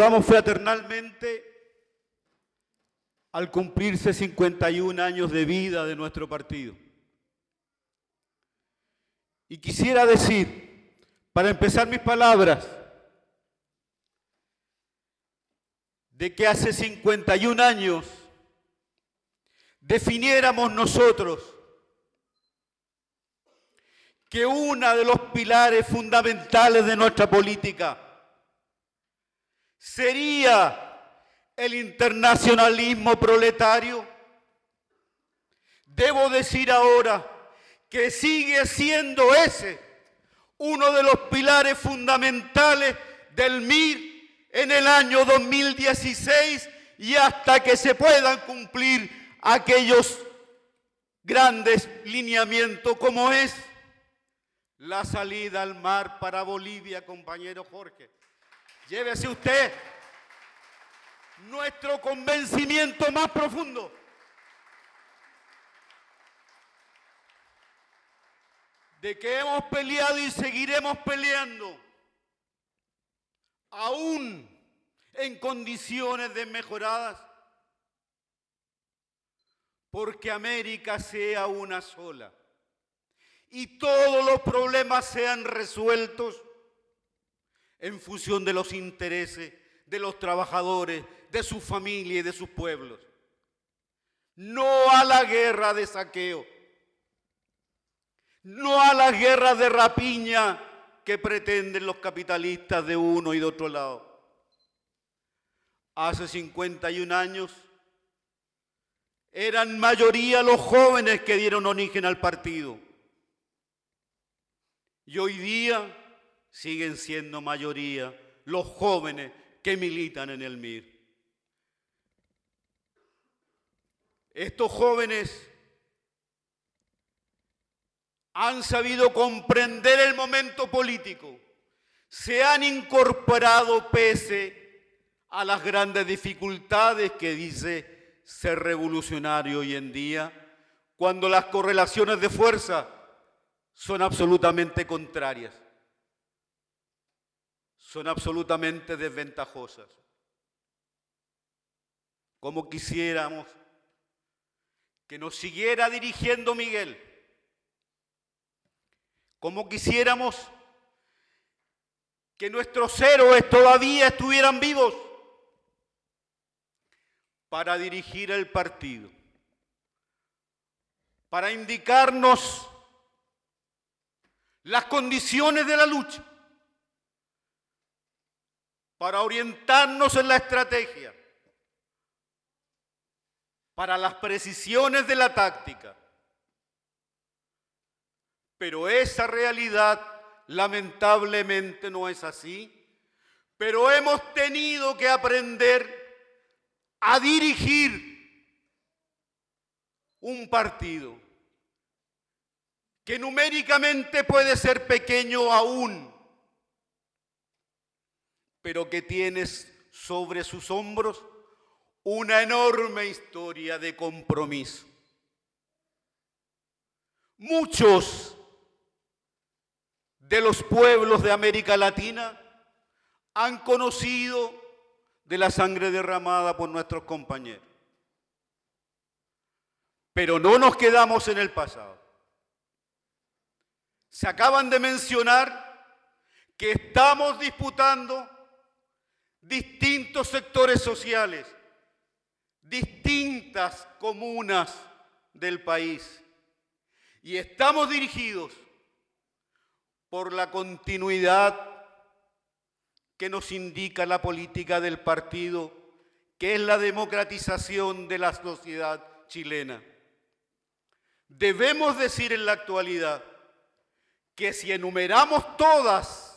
saludamos fraternalmente al cumplirse 51 años de vida de nuestro partido. Y quisiera decir, para empezar mis palabras, de que hace 51 años definiéramos nosotros que uno de los pilares fundamentales de nuestra política sería el internacionalismo proletario. Debo decir ahora que sigue siendo ese uno de los pilares fundamentales del MIR en el año 2016 y hasta que se puedan cumplir aquellos grandes lineamientos como es la salida al mar para Bolivia, compañero Jorge. Llévese usted nuestro convencimiento más profundo de que hemos peleado y seguiremos peleando, aún en condiciones desmejoradas, porque América sea una sola y todos los problemas sean resueltos en función de los intereses de los trabajadores, de su familia y de sus pueblos. No a la guerra de saqueo, no a la guerra de rapiña que pretenden los capitalistas de uno y de otro lado. Hace 51 años eran mayoría los jóvenes que dieron origen al partido. Y hoy día siguen siendo mayoría los jóvenes que militan en el MIR. Estos jóvenes han sabido comprender el momento político, se han incorporado pese a las grandes dificultades que dice ser revolucionario hoy en día, cuando las correlaciones de fuerza son absolutamente contrarias, son absolutamente desventajosas. Como quisiéramos que nos siguiera dirigiendo Miguel, como quisiéramos que nuestros héroes todavía estuvieran vivos para dirigir el partido, para indicarnos las condiciones de la lucha, para orientarnos en la estrategia, para las precisiones de la táctica. Pero esa realidad lamentablemente no es así, pero hemos tenido que aprender a dirigir un partido que numéricamente puede ser pequeño aún, pero que tiene sobre sus hombros una enorme historia de compromiso. Muchos de los pueblos de América Latina han conocido de la sangre derramada por nuestros compañeros. Pero no nos quedamos en el pasado. Se acaban de mencionar que estamos disputando distintos sectores sociales, distintas comunas del país, y estamos dirigidos por la continuidad que nos indica la política del partido, que es la democratización de la sociedad chilena. Debemos decir en la actualidad que si enumeramos todas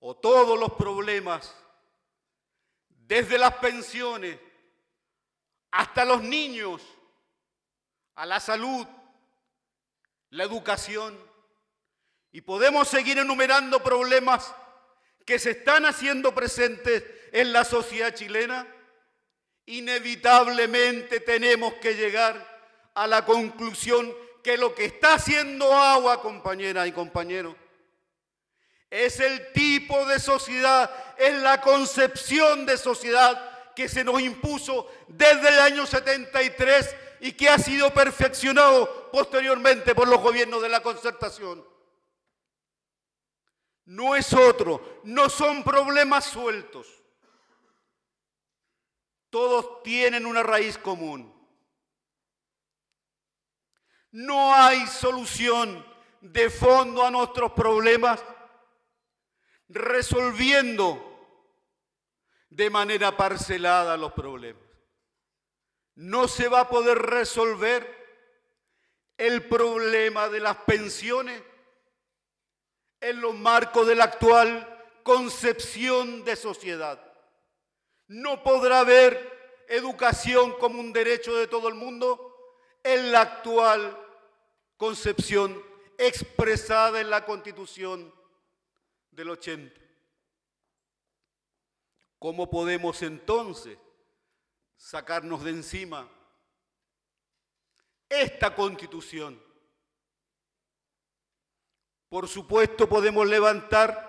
o todos los problemas, desde las pensiones hasta los niños, a la salud, la educación, y podemos seguir enumerando problemas que se están haciendo presentes en la sociedad chilena, inevitablemente tenemos que llegar a la conclusión que lo que está haciendo agua, compañeras y compañeros, Es el tipo de sociedad, es la concepción de sociedad que se nos impuso desde el año 73 y que ha sido perfeccionado posteriormente por los gobiernos de la Concertación. No es otro, no son problemas sueltos. Todos tienen una raíz común. No hay solución de fondo a nuestros problemas resolviendo de manera parcelada los problemas. No se va a poder resolver el problema de las pensiones en los marcos de la actual concepción de sociedad. No podrá haber educación como un derecho de todo el mundo en la actual concepción expresada en la Constitución del 80. ¿Cómo podemos entonces sacarnos de encima esta Constitución? Por supuesto, podemos levantar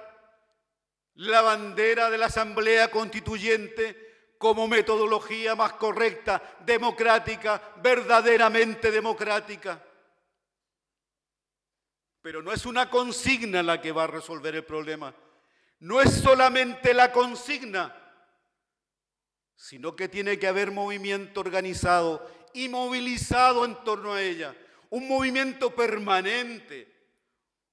la bandera de la Asamblea Constituyente como metodología más correcta, democrática, verdaderamente democrática. Pero no es una consigna la que va a resolver el problema. No es solamente la consigna, sino que tiene que haber movimiento organizado y movilizado en torno a ella. Un movimiento permanente,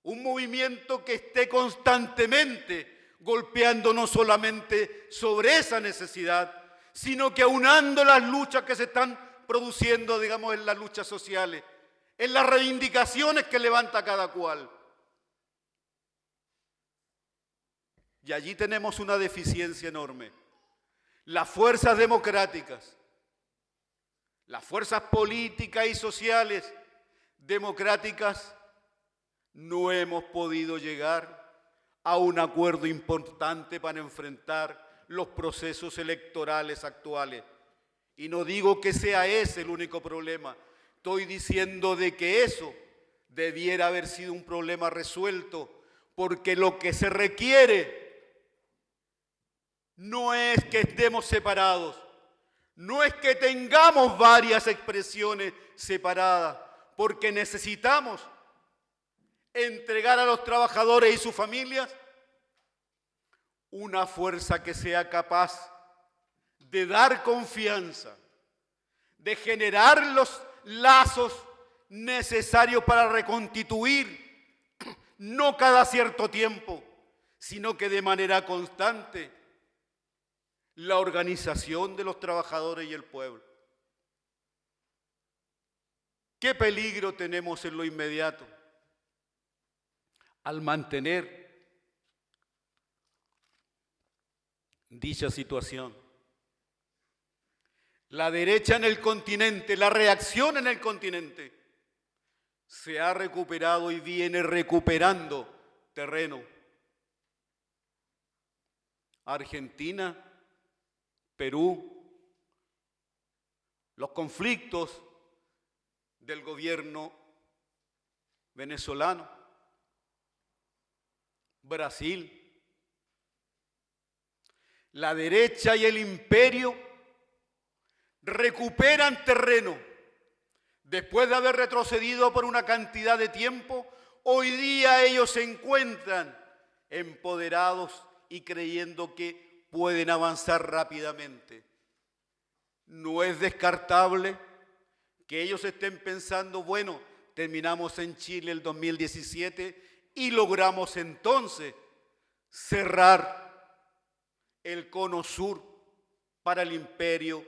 un movimiento que esté constantemente golpeando no solamente sobre esa necesidad, sino que aunando las luchas que se están produciendo, digamos, en las luchas sociales, en las reivindicaciones que levanta cada cual. Y allí tenemos una deficiencia enorme. Las fuerzas democráticas, las fuerzas políticas y sociales democráticas, no hemos podido llegar a un acuerdo importante para enfrentar los procesos electorales actuales. Y no digo que sea ese el único problema. Estoy diciendo de que eso debiera haber sido un problema resuelto, porque lo que se requiere no es que estemos separados, no es que tengamos varias expresiones separadas, porque necesitamos entregar a los trabajadores y sus familias una fuerza que sea capaz de dar confianza, de generar los lazos necesarios para reconstituir, no cada cierto tiempo, sino que de manera constante, la organización de los trabajadores y el pueblo. ¿Qué peligro tenemos en lo inmediato? Al mantener dicha situación. La derecha en el continente, la reacción en el continente, se ha recuperado y viene recuperando terreno. Argentina, Perú, los conflictos del gobierno venezolano, Brasil, la derecha y el imperio recuperan terreno. Después de haber retrocedido por una cantidad de tiempo, hoy día ellos se encuentran empoderados y creyendo que pueden avanzar rápidamente. No es descartable que ellos estén pensando, bueno, terminamos en Chile el 2017 y logramos entonces cerrar el cono sur para el imperio,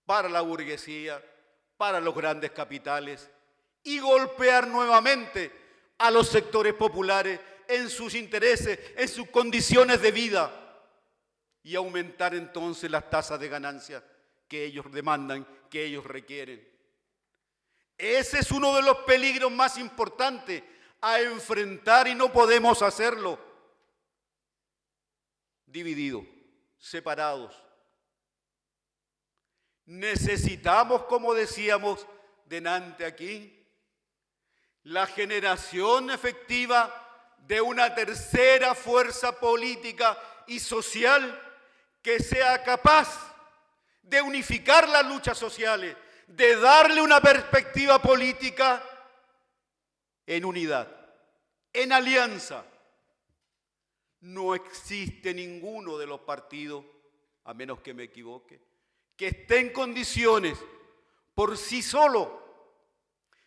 para la burguesía, para los grandes capitales y golpear nuevamente a los sectores populares en sus intereses, en sus condiciones de vida y aumentar entonces las tasas de ganancia que ellos demandan, que ellos requieren. Ese es uno de los peligros más importantes a enfrentar y no podemos hacerlo divididos, separados. Necesitamos, como decíamos delante aquí, la generación efectiva de una tercera fuerza política y social que sea capaz de unificar las luchas sociales, de darle una perspectiva política en unidad, en alianza. No existe ninguno de los partidos, a menos que me equivoque, que esté en condiciones por sí solo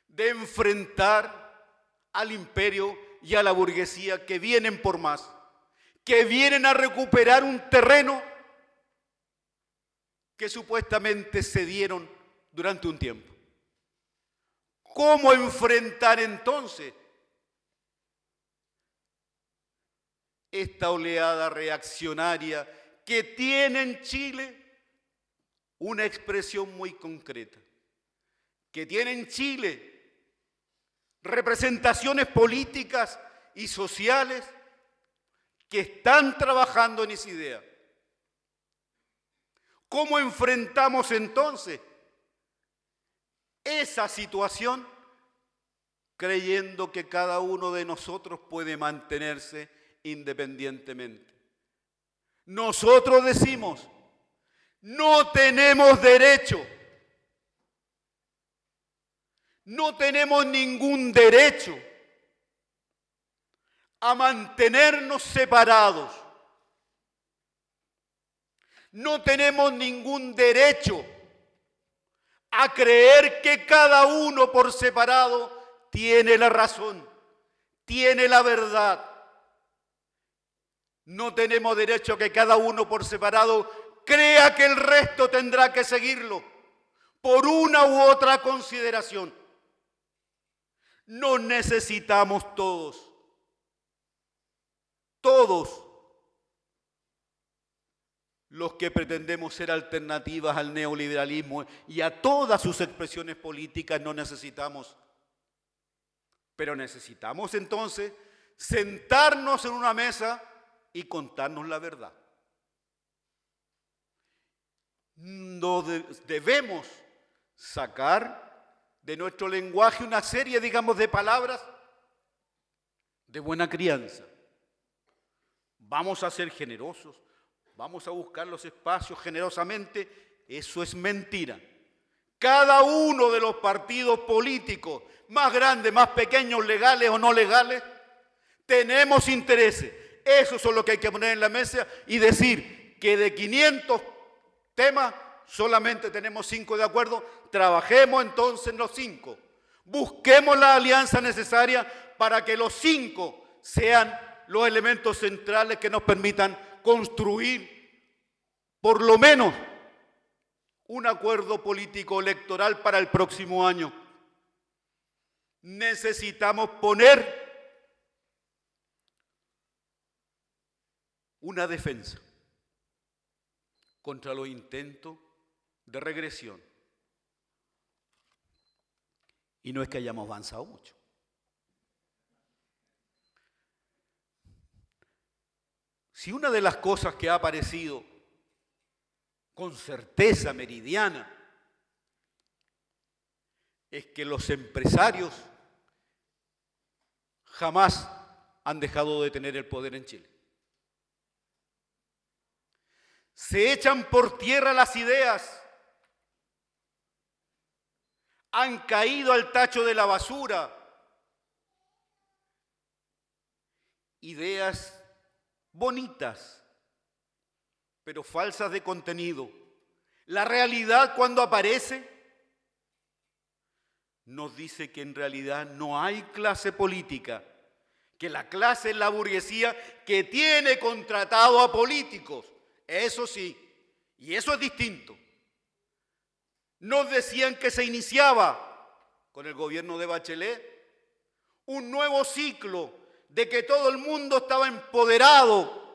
de enfrentar al imperio y a la burguesía que vienen por más, que vienen a recuperar un terreno que supuestamente cedieron durante un tiempo. ¿Cómo enfrentar entonces esta oleada reaccionaria que tiene en Chile una expresión muy concreta? Que tiene en Chile representaciones políticas y sociales que están trabajando en esa idea. ¿Cómo enfrentamos entonces esa situación creyendo que cada uno de nosotros puede mantenerse independientemente? Nosotros decimos, no tenemos derecho, no tenemos ningún derecho a mantenernos separados. No tenemos ningún derecho a creer que cada uno por separado tiene la razón, tiene la verdad. No tenemos derecho a que cada uno por separado crea que el resto tendrá que seguirlo por una u otra consideración. Nos necesitamos todos, todos los que pretendemos ser alternativas al neoliberalismo y a todas sus expresiones políticas nos necesitamos. Pero necesitamos entonces sentarnos en una mesa y contarnos la verdad. No debemos sacar de nuestro lenguaje una serie, digamos, de palabras de buena crianza. Vamos a ser generosos, vamos a buscar los espacios generosamente. Eso es mentira. Cada uno de los partidos políticos, más grandes, más pequeños, legales o no legales, tenemos intereses. Eso es lo que hay que poner en la mesa y decir que de 500 temas solamente tenemos 5 de acuerdo. Trabajemos entonces en los 5. Busquemos la alianza necesaria para que los 5 sean los elementos centrales que nos permitan construir por lo menos un acuerdo político electoral para el próximo año. Necesitamos poner una defensa contra los intentos de regresión. Y no es que hayamos avanzado mucho. Si una de las cosas que ha aparecido con certeza meridiana es que los empresarios jamás han dejado de tener el poder en Chile. Se echan por tierra las ideas, han caído al tacho de la basura. Ideas bonitas, pero falsas de contenido. La realidad, cuando aparece, nos dice que en realidad no hay clase política, que la clase es la burguesía que tiene contratado a políticos. Eso sí, y eso es distinto. Nos decían que se iniciaba con el gobierno de Bachelet un nuevo ciclo de que todo el mundo estaba empoderado.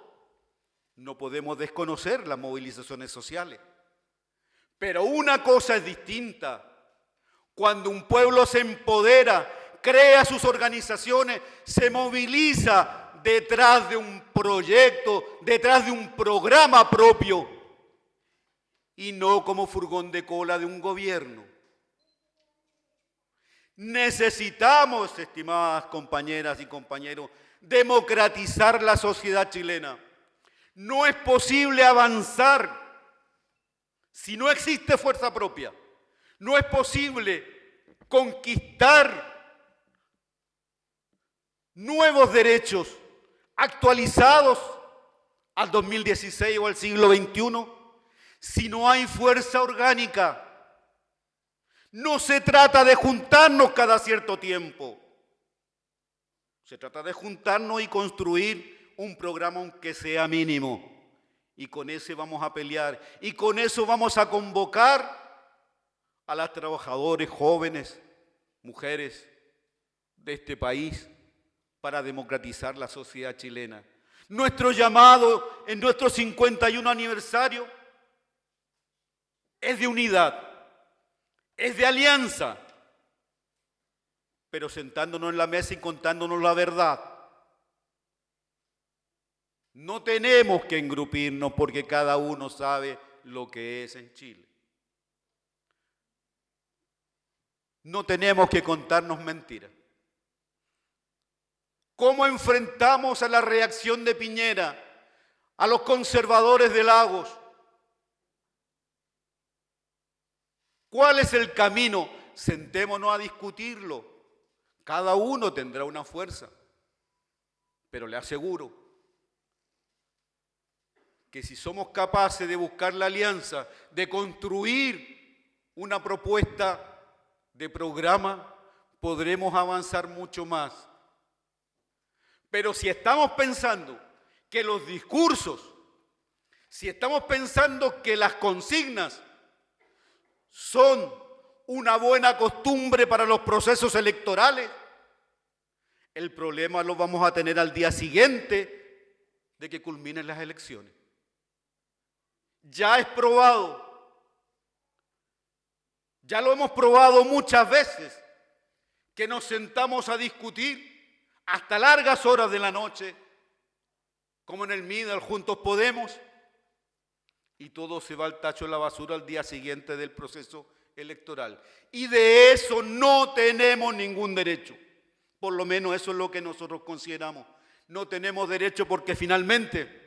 No podemos desconocer las movilizaciones sociales. Pero una cosa es distinta. Cuando un pueblo se empodera, crea sus organizaciones, se moviliza detrás de un proyecto, detrás de un programa propio, y no como furgón de cola de un gobierno. Necesitamos, estimadas compañeras y compañeros, democratizar la sociedad chilena. No es posible avanzar si no existe fuerza propia. No es posible conquistar nuevos derechos actualizados al 2016 o al siglo XXI si no hay fuerza orgánica. No se trata de juntarnos cada cierto tiempo. Se trata de juntarnos y construir un programa aunque sea mínimo. Y con ese vamos a pelear. Y con eso vamos a convocar a las trabajadoras jóvenes, mujeres de este país para democratizar la sociedad chilena. Nuestro llamado en nuestro 51 aniversario es de unidad, es de alianza, pero sentándonos en la mesa y contándonos la verdad. No tenemos que engrupirnos porque cada uno sabe lo que es en Chile. No tenemos que contarnos mentiras. ¿Cómo enfrentamos a la reacción de Piñera, a los conservadores de Lagos? ¿Cuál es el camino? Sentémonos a discutirlo. Cada uno tendrá una fuerza, pero le aseguro que si somos capaces de buscar la alianza, de construir una propuesta de programa, podremos avanzar mucho más. Pero si estamos pensando que los discursos, si estamos pensando que las consignas son una buena costumbre para los procesos electorales, el problema lo vamos a tener al día siguiente de que culminen las elecciones. Ya es probado, ya lo hemos probado muchas veces, que nos sentamos a discutir hasta largas horas de la noche, como en el MIDA, Juntos Podemos, y todo se va al tacho de la basura al día siguiente del proceso electoral. Y de eso no tenemos ningún derecho. Por lo menos eso es lo que nosotros consideramos. No tenemos derecho porque finalmente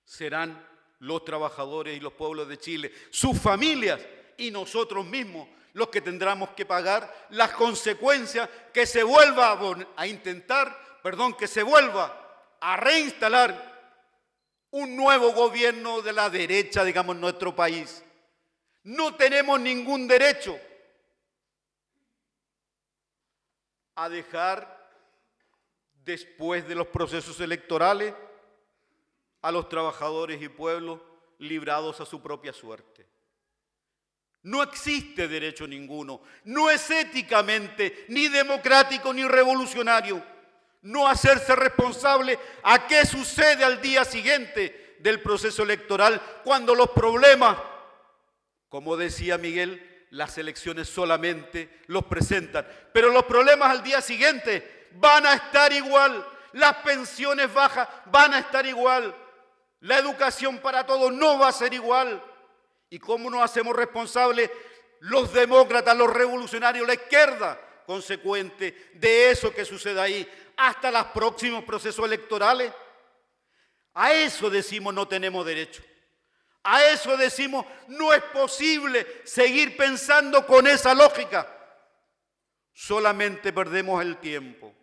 serán los trabajadores y los pueblos de Chile, sus familias y nosotros mismos los que tendremos que pagar las consecuencias que se vuelva que se vuelva a reinstalar un nuevo gobierno de la derecha, digamos, en nuestro país. No tenemos ningún derecho a dejar después de los procesos electorales a los trabajadores y pueblos librados a su propia suerte. No existe derecho ninguno, no es éticamente ni democrático ni revolucionario no hacerse responsable a qué sucede al día siguiente del proceso electoral cuando los problemas, como decía Miguel, las elecciones solamente los presentan, pero los problemas al día siguiente van a estar igual, las pensiones bajas van a estar igual, la educación para todos no va a ser igual. ¿Y cómo nos hacemos responsables los demócratas, los revolucionarios, la izquierda, consecuente de eso que suceda ahí, hasta los próximos procesos electorales? A eso decimos no tenemos derecho. A eso decimos no es posible seguir pensando con esa lógica. Solamente perdemos el tiempo.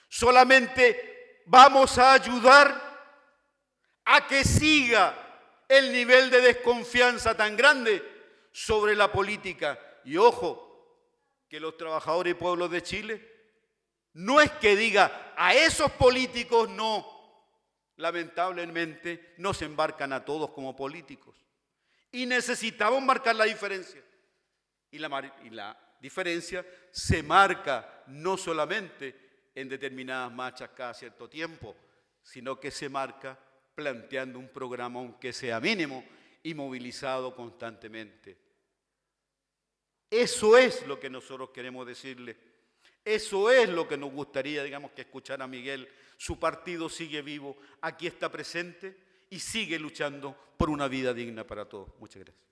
Solamente vamos a ayudar a que siga el nivel de desconfianza tan grande sobre la política. Y ojo, que los trabajadores y pueblos de Chile no es que diga a esos políticos no. Lamentablemente no se embarcan a todos como políticos. Y necesitamos marcar la diferencia. Y la diferencia se marca no solamente en determinadas marchas cada cierto tiempo, sino que se marca planteando un programa, aunque sea mínimo, y movilizado constantemente. Eso es lo que nosotros queremos decirle. Eso es lo que nos gustaría, digamos, que escuchar a Miguel. Su partido sigue vivo, aquí está presente y sigue luchando por una vida digna para todos. Muchas gracias.